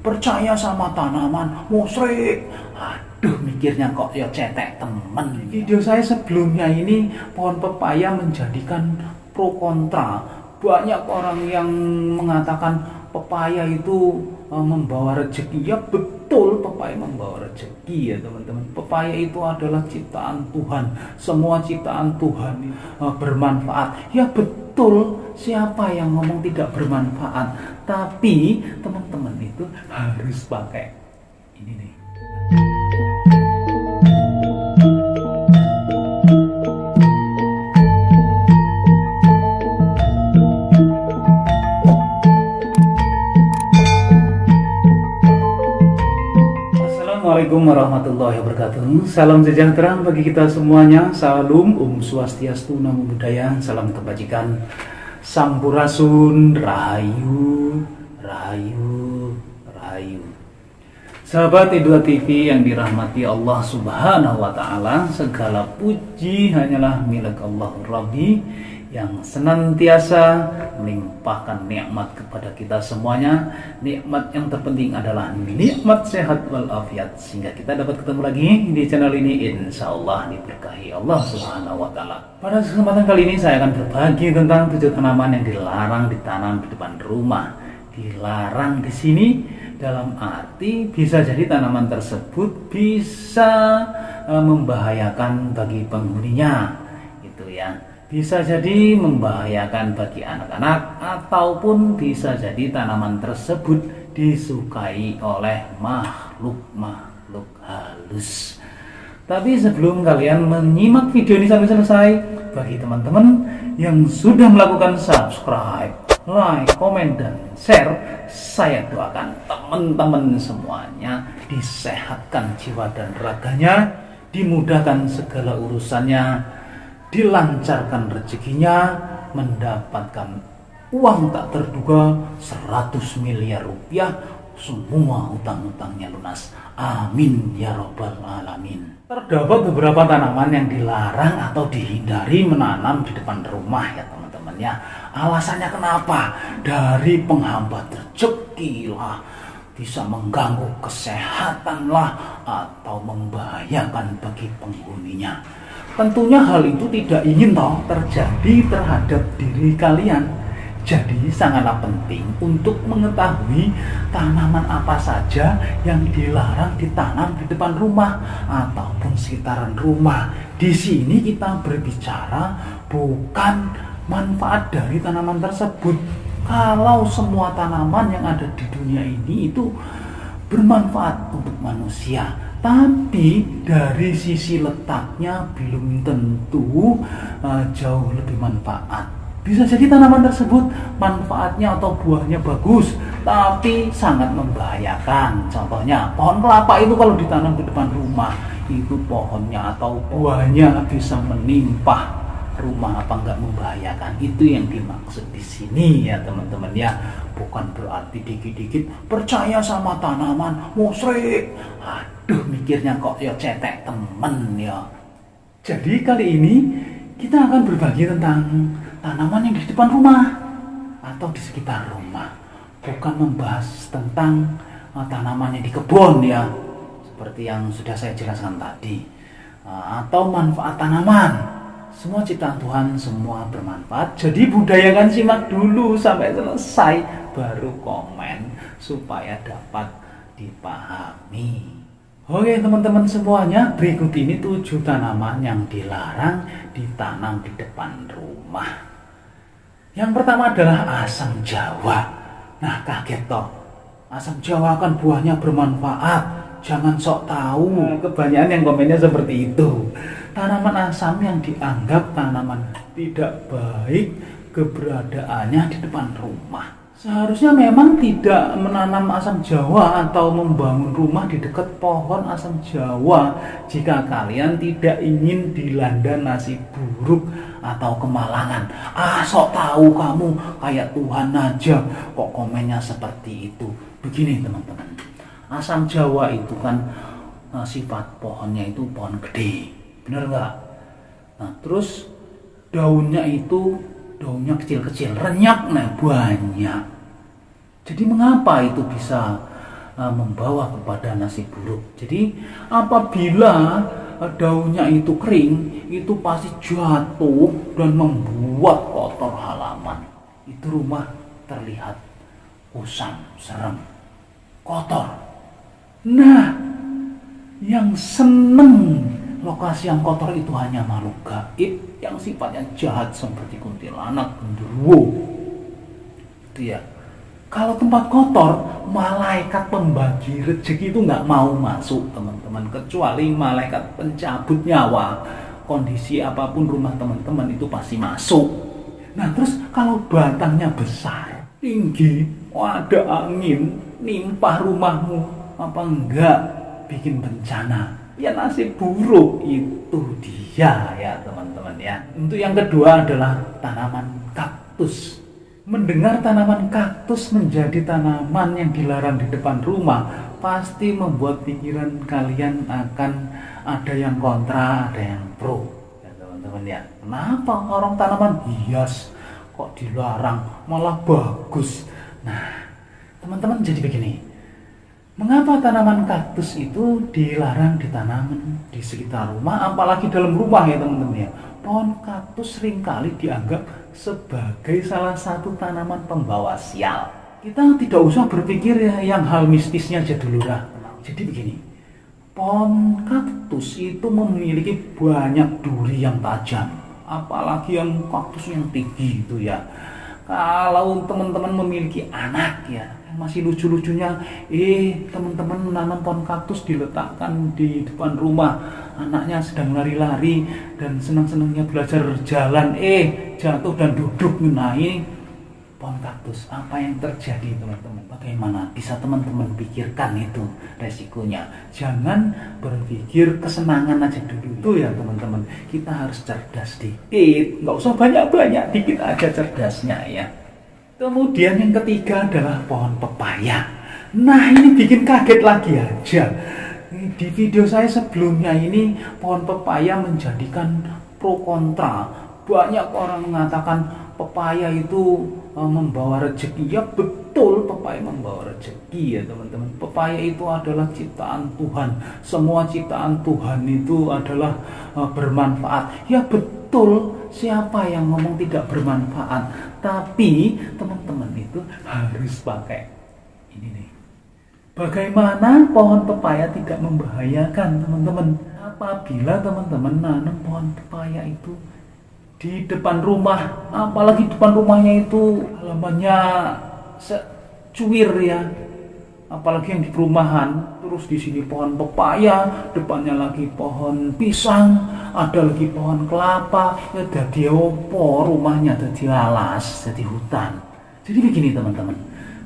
percaya sama tanaman, musyrik. Aduh, mikirnya kok ya cetek temen. Video saya sebelumnya ini pohon pepaya menjadikan pro kontra. Banyak orang yang mengatakan pepaya itu membawa rezeki. Ya betul, pepaya membawa rezeki ya teman-teman. Pepaya itu adalah ciptaan Tuhan. Semua ciptaan Tuhan bermanfaat. Ya betul, siapa yang ngomong tidak bermanfaat? Tapi teman-teman itu harus pakai ini nih. Assalamualaikum warahmatullahi wabarakatuh. Salam sejahtera bagi kita semuanya. Salam Swastiastu, Namo Buddhaya, salam kebajikan, Sampurasun, Rahayu, Rahayu, Rahayu. Sahabat Idul TV yang dirahmati Allah Subhanahu wa Ta'ala, segala puji hanyalah milik Allah Rabbi yang senantiasa melimpahkan nikmat kepada kita semuanya. Nikmat yang terpenting adalah nikmat sehat walafiat, sehingga kita dapat ketemu lagi di channel ini, insya Allah diberkahi Allah Subhanahu wa Ta'ala. Pada kesempatan kali ini saya akan berbagi tentang 7 tanaman yang dilarang ditanam di depan rumah. Dilarang di sini dalam arti bisa jadi tanaman tersebut bisa membahayakan bagi penghuninya, gitu ya. Bisa jadi membahayakan bagi anak-anak, ataupun bisa jadi tanaman tersebut disukai oleh makhluk-makhluk halus. Tapi sebelum kalian menyimak video ini sampai selesai, bagi teman-teman yang sudah melakukan subscribe, like, komen, dan share, saya doakan teman-teman semuanya disehatkan jiwa dan raganya, dimudahkan segala urusannya, dilancarkan rezekinya, mendapatkan uang tak terduga 100 miliar rupiah, semua hutang-hutangnya lunas. Amin ya robbal alamin. Terdapat beberapa tanaman yang dilarang atau dihindari menanam di depan rumah ya teman-teman ya. Alasannya kenapa? Dari penghambat rezeki lah, bisa mengganggu kesehatan lah, atau membahayakan bagi penghuninya. Tentunya hal itu tidak ingin terjadi terhadap diri kalian. Jadi sangatlah penting untuk mengetahui tanaman apa saja yang dilarang ditanam di depan rumah ataupun sekitaran rumah. Di sini kita berbicara bukan manfaat dari tanaman tersebut. Kalau semua tanaman yang ada di dunia ini itu bermanfaat untuk manusia, tapi dari sisi letaknya belum tentu jauh lebih manfaat. Bisa jadi tanaman tersebut manfaatnya atau buahnya bagus, tapi sangat membahayakan. Contohnya pohon kelapa itu kalau ditanam di depan rumah, itu pohonnya atau buahnya bisa menimpa rumah. Apa enggak membahayakan? Itu yang dimaksud di sini ya teman-teman ya. Bukan berarti dikit-dikit percaya sama tanaman, musyrik. Aduh, mikirnya kok ya cetek temen ya. Jadi kali ini kita akan berbagi tentang tanaman yang di depan rumah atau di sekitar rumah. Bukan membahas tentang tanaman yang di kebun ya, seperti yang sudah saya jelaskan tadi, atau manfaat tanaman. Semua ciptaan Tuhan, semua bermanfaat. Jadi budayakan simak dulu sampai selesai, baru komen supaya dapat dipahami. Oke teman-teman semuanya, berikut ini 7 tanaman yang dilarang ditanam di depan rumah. Yang pertama adalah asam jawa. Nah, kaget toh, asam jawa kan buahnya bermanfaat, jangan sok tahu. Kebanyakan yang komennya seperti itu. Tanaman asam yang dianggap tanaman tidak baik keberadaannya di depan rumah. Seharusnya memang tidak menanam asam jawa atau membangun rumah di dekat pohon asam jawa jika kalian tidak ingin dilanda nasib buruk atau kemalangan. Sok tahu kamu, kayak Tuhan aja kok komennya seperti itu. Begini teman-teman, asam jawa itu kan sifat pohonnya itu pohon gede, bener nggak? Nah terus daunnya kecil-kecil, renyap, nah banyak. Jadi mengapa itu bisa membawa kepada nasib buruk. Jadi apabila daunnya itu kering, itu pasti jatuh dan membuat kotor halaman. Itu rumah terlihat usang, serem, kotor. Nah, yang seneng lokasi yang kotor itu hanya makhluk gaib yang sifatnya jahat seperti kuntilanak, genderuwo. Itu ya. Kalau tempat kotor, malaikat pembagi rezeki itu nggak mau masuk, teman-teman, kecuali malaikat pencabut nyawa. Kondisi apapun rumah teman-teman itu pasti masuk. Nah, terus kalau batangnya besar, tinggi, ada angin, nimpah rumahmu, apa enggak bikin bencana? Ya nasib buruk itu dia ya teman-teman ya. Untuk yang kedua adalah tanaman kaktus. Mendengar tanaman kaktus menjadi tanaman yang dilarang di depan rumah pasti membuat pikiran kalian akan ada yang kontra, ada yang pro ya teman-teman ya. Kenapa orang tanaman hias kok dilarang malah bagus? Nah teman-teman, jadi begini, mengapa tanaman kaktus itu dilarang ditanam di sekitar rumah, apalagi dalam rumah ya teman-teman ya? Pohon kaktus seringkali dianggap sebagai salah satu tanaman pembawa sial. Kita tidak usah berpikir yang hal mistisnya aja dulu lah. Jadi begini, pohon kaktus itu memiliki banyak duri yang tajam, apalagi yang kaktus yang tinggi itu ya. Kalau teman-teman memiliki anak ya, masih lucu-lucunya, teman-teman menanam pohon kaktus diletakkan di depan rumah, anaknya sedang lari-lari dan senang-senangnya belajar jalan, jatuh dan duduk mengenai pohon kaktus. Apa yang terjadi teman-teman? Bagaimana bisa teman-teman pikirkan itu resikonya? Jangan berpikir kesenangan aja dulu itu ya teman-teman. Kita harus cerdas dikit, nggak usah banyak-banyak, dikit aja cerdasnya ya. Kemudian yang ketiga adalah pohon pepaya. Nah ini bikin kaget lagi aja. Di video saya sebelumnya ini pohon pepaya menjadikan pro kontra. Banyak orang mengatakan pepaya itu membawa rezeki. Ya betul, pepaya membawa rezeki ya teman-teman. Pepaya itu adalah ciptaan Tuhan. Semua ciptaan Tuhan itu adalah bermanfaat. Ya betul, siapa yang ngomong tidak bermanfaat? Tapi teman-teman itu harus pakai ini nih. Bagaimana pohon pepaya tidak membahayakan teman-teman? Apabila teman-teman nanam pohon pepaya itu di depan rumah, apalagi depan rumahnya itu halamannya secuir ya, apalagi yang di perumahan, terus di sini pohon pepaya, depannya lagi pohon pisang, ada lagi pohon kelapa, ya jadi opo rumahnya, jadi alas, jadi hutan. Jadi begini teman-teman,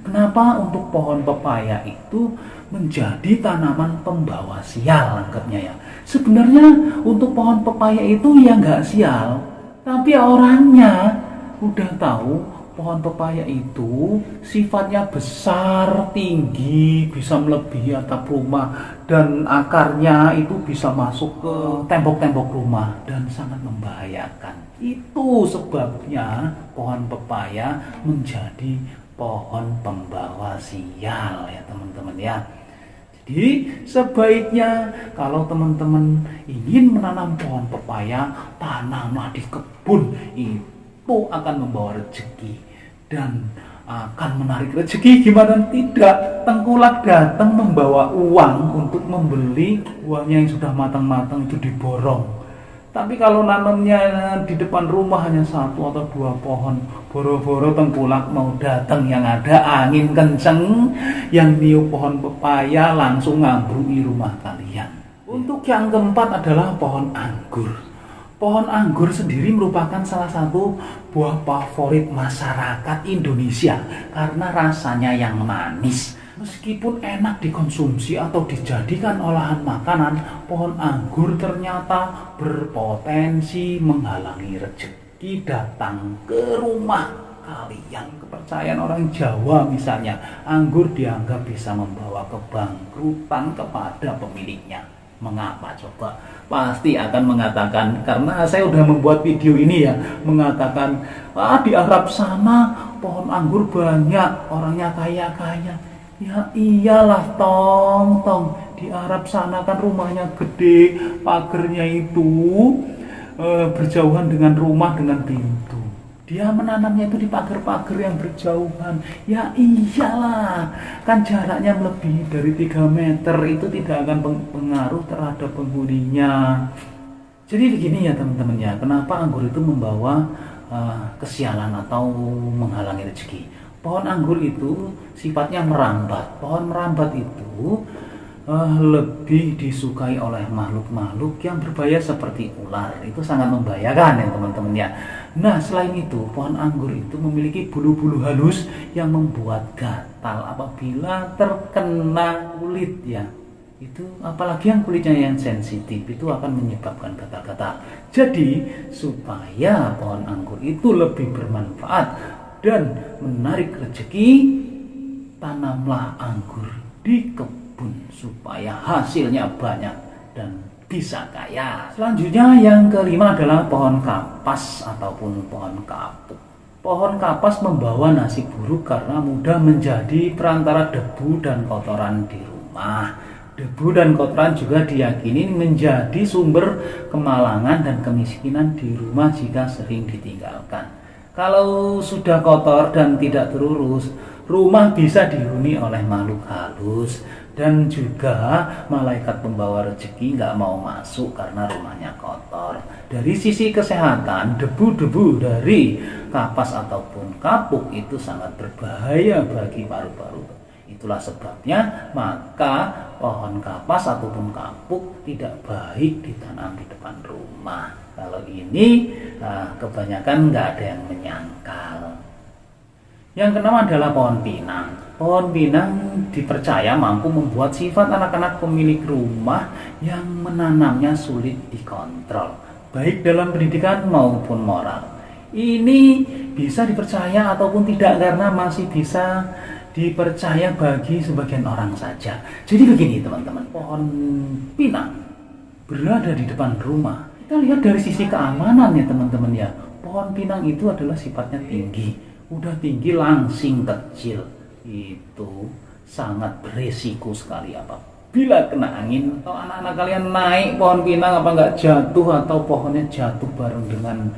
kenapa untuk pohon pepaya itu menjadi tanaman pembawa sial anggapnya ya? Sebenarnya untuk pohon pepaya itu ya nggak sial, tapi orangnya udah tahu pohon pepaya itu sifatnya besar, tinggi, bisa melebihi atap rumah, dan akarnya itu bisa masuk ke tembok-tembok rumah dan sangat membahayakan. Itu sebabnya pohon pepaya menjadi pohon pembawa sial ya teman-teman ya. Jadi sebaiknya kalau teman-teman ingin menanam pohon pepaya, tanamlah di kebun. Itu akan membawa rezeki dan akan menarik rezeki. Gimana tidak? Tengkulak datang membawa uang untuk membeli buahnya yang sudah matang-matang itu diborong. Tapi kalau nanamnya di depan rumah hanya satu atau dua pohon, boro-boro tengkulak mau datang, yang ada angin kenceng yang niup pohon pepaya langsung ngambrui rumah kalian. Untuk yang keempat adalah pohon anggur. Pohon anggur sendiri merupakan salah satu buah favorit masyarakat Indonesia karena rasanya yang manis. Meskipun enak dikonsumsi atau dijadikan olahan makanan, pohon anggur ternyata berpotensi menghalangi rezeki datang ke rumah kalian. Kepercayaan orang Jawa misalnya, anggur dianggap bisa membawa kebangkrutan kepada pemiliknya. Mengapa coba? Pasti akan mengatakan, karena saya udah membuat video ini ya, mengatakan di Arab sana pohon anggur banyak, orangnya kaya-kaya. Ya iyalah tong, di Arab sana kan rumahnya gede, pagernya itu berjauhan dengan rumah dengan pintu. Dia menanamnya itu di pagar-pagar yang berjauhan. Ya iyalah, kan jaraknya melebihi dari 3 meter, itu tidak akan pengaruh terhadap penghuninya. Jadi begini ya teman-teman ya, kenapa anggur itu membawa kesialan atau menghalangi rezeki? Pohon anggur itu sifatnya merambat. Pohon merambat itu lebih disukai oleh makhluk-makhluk yang berbahaya seperti ular. Itu sangat membahayakan ya teman-teman ya. Nah selain itu, pohon anggur itu memiliki bulu-bulu halus yang membuat gatal apabila terkena kulit ya. Itu apalagi yang kulitnya yang sensitif itu akan menyebabkan gatal-gatal. Jadi supaya pohon anggur itu lebih bermanfaat dan menarik rezeki, tanamlah anggur di kebun supaya hasilnya banyak dan bisa kaya. Selanjutnya yang kelima adalah pohon kapas ataupun pohon kapuk. Pohon kapas membawa nasib buruk karena mudah menjadi perantara debu dan kotoran di rumah. Debu dan kotoran juga diyakini menjadi sumber kemalangan dan kemiskinan di rumah jika sering ditinggalkan. Kalau sudah kotor dan tidak terurus, rumah bisa dihuni oleh makhluk halus dan juga malaikat pembawa rezeki nggak mau masuk karena rumahnya kotor. Dari sisi kesehatan, debu-debu dari kapas ataupun kapuk itu sangat berbahaya bagi paru-paru. Itulah sebabnya maka pohon kapas ataupun kapuk tidak baik ditanam di depan rumah. Kalau ini kebanyakan nggak ada yang menyangkal. Yang keenam adalah pohon pinang. Pohon pinang dipercaya mampu membuat sifat anak-anak pemilik rumah yang menanamnya sulit dikontrol, baik dalam pendidikan maupun moral. Ini bisa dipercaya ataupun tidak karena masih bisa dipercaya bagi sebagian orang saja. Jadi begini teman-teman, pohon pinang berada di depan rumah. Kita lihat dari sisi keamanan ya teman-teman ya. Pohon pinang itu adalah sifatnya tinggi. Udah tinggi langsing kecil. Itu sangat beresiko sekali apabila kena angin. Atau anak-anak kalian naik pohon pinang apa nggak jatuh atau pohonnya jatuh bareng dengan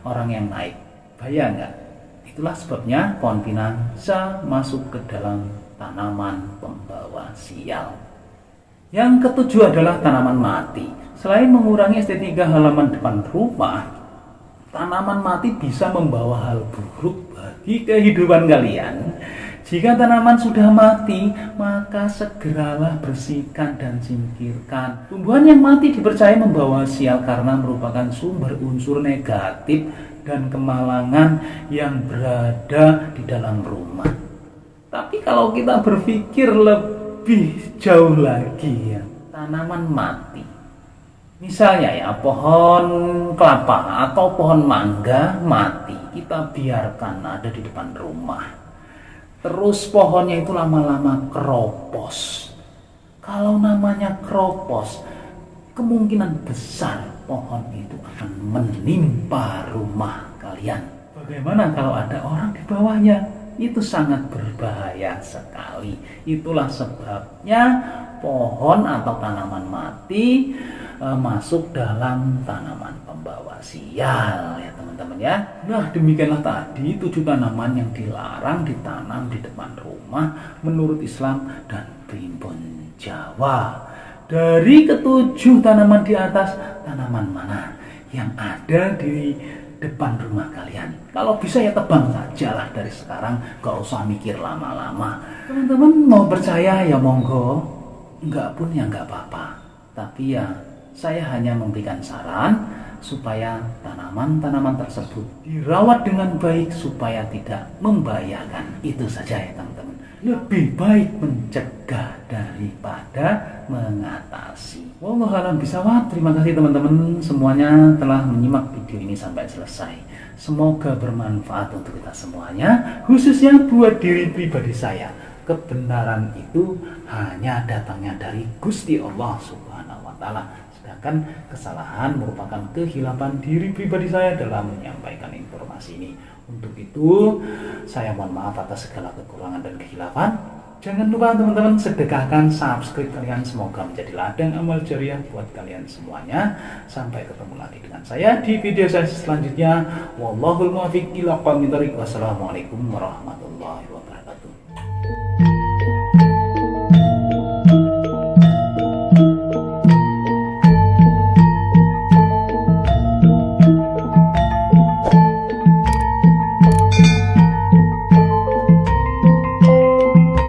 orang yang naik. Bahaya nggak? Itulah sebabnya pohon pinang bisa masuk ke dalam tanaman pembawa sial. Yang ketujuh adalah tanaman mati. Selain mengurangi estetika halaman depan rumah, tanaman mati bisa membawa hal buruk bagi kehidupan kalian. Jika tanaman sudah mati, maka segeralah bersihkan dan singkirkan. Tumbuhan yang mati dipercaya membawa sial karena merupakan sumber unsur negatif dan kemalangan yang berada di dalam rumah. Tapi kalau kita berpikir lebih jauh lagi ya, tanaman mati. Misalnya ya pohon kelapa atau pohon mangga mati, kita biarkan ada di depan rumah. Terus pohonnya itu lama-lama keropos. Kalau namanya keropos, kemungkinan besar pohon itu akan menimpa rumah kalian. Bagaimana kalau ada orang di bawahnya? Itu sangat berbahaya sekali. Itulah sebabnya pohon atau tanaman mati masuk dalam tanaman pembawa sial ya teman-teman ya. Nah demikianlah tadi 7 tanaman yang dilarang ditanam di depan rumah menurut Islam dan primbon Jawa. Dari ke-7 tanaman di atas, tanaman mana yang ada di depan rumah kalian? Kalau bisa ya tebang sajalah dari sekarang, gak usah mikir lama-lama. Teman-teman mau percaya ya monggo, enggak pun ya enggak apa-apa. Tapi ya saya hanya memberikan saran supaya tanaman-tanaman tersebut dirawat dengan baik supaya tidak membahayakan. Itu saja ya teman-teman. Lebih baik mencegah daripada mengatasi. Wallahu a'lam bishawab. Terima kasih teman-teman semuanya telah menyimak video ini sampai selesai. Semoga bermanfaat untuk kita semuanya, khususnya buat diri pribadi saya. Kebenaran itu hanya datangnya dari Gusti Allah Subhanahu wa taala. Sedangkan kesalahan merupakan kehilapan diri pribadi saya dalam menyampaikan informasi ini. Untuk itu, saya mohon maaf atas segala kekurangan dan kekhilafan. Jangan lupa teman-teman sedekahkan subscribe kalian, semoga menjadi ladang amal jariah buat kalian semuanya. Sampai ketemu lagi dengan saya di video saya selanjutnya. Wallahul muwaffiq ila aqwamit thoriq. Wassalamualaikum warahmatullahi wabarakatuh.